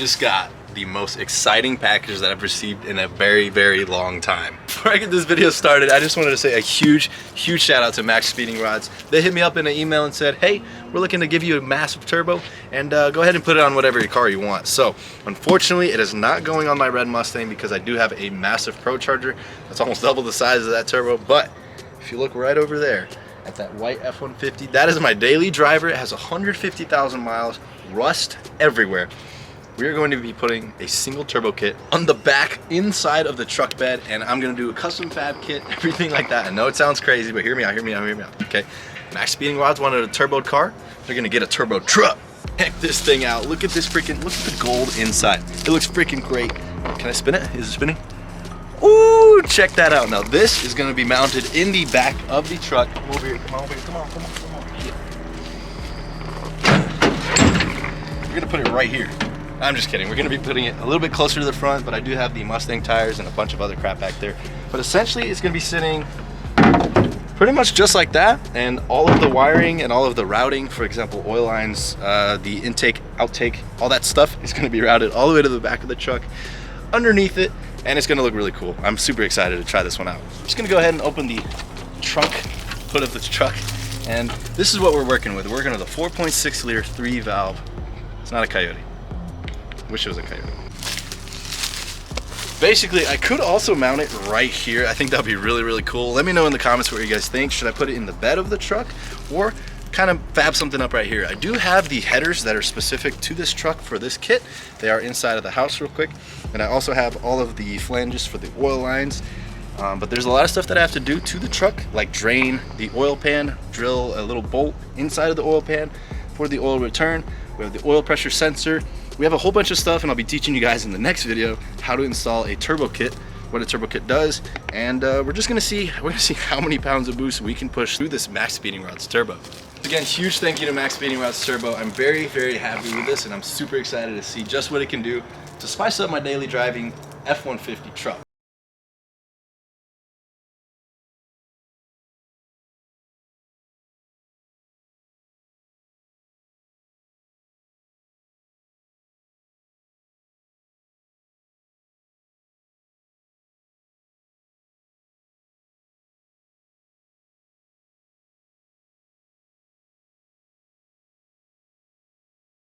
just got the most exciting package that I've received in a very, very long time. Before I get this video started, I just wanted to say a huge shout out to MaxpeedingRods. They hit me up in an email and said, hey, we're looking to give you a massive turbo and go ahead and put it on whatever car you want. So unfortunately, it is not going on my red Mustang because I do have a massive Procharger that's almost double the size of that turbo. But if you look right over there at that white F150, that is my daily driver. It has 150,000 miles, rust everywhere. We are going to be putting a single turbo kit on the back inside of the truck bed, and I'm going to do a custom fab kit, everything like that. I know it sounds crazy, but hear me out, okay? MaxpeedingRods wanted a turboed car. They're going to get a turbo truck. Check this thing out. Look at this freaking, look at the gold inside. It looks freaking great. Can I spin it? Is it spinning? Ooh, check that out. Now this is going to be mounted in the back of the truck. Come over here, come on, come on. We're going to put it right here. I'm just kidding. We're going to be putting it a little bit closer to the front, but I do have the Mustang tires and a bunch of other crap back there. But essentially, it's going to be sitting pretty much just like that, and all of the wiring and all of the routing, for example, oil lines, the intake, outtake, all that stuff is going to be routed all the way to the back of the truck, underneath it, and it's going to look really cool. I'm super excited to try this one out. I'm just going to go ahead and open the trunk hood of the truck, and this is what we're working with. We're working with a 4.6 liter 3-valve. It's not a Coyote. Wish it was a Coyote. Basically, I could also mount it right here. I think that'd be really cool. Let me know in the comments what you guys think. Should I put it in the bed of the truck or kind of fab something up right here? I do have the headers that are specific to this truck for this kit. They are inside of the house real quick. And I also have all of the flanges for the oil lines. But there's a lot of stuff that I have to do to the truck, like drain the oil pan, drill a little bolt inside of the oil pan for the oil return. We have the oil pressure sensor. We have a whole bunch of stuff, and I'll be teaching you guys in the next video how to install a turbo kit, what a turbo kit does, and we're gonna see how many pounds of boost we can push through this MaxpeedingRods turbo. Again, huge thank you to MaxpeedingRods turbo. I'm very happy with this, and I'm super excited to see just what it can do to spice up my daily driving F150 truck.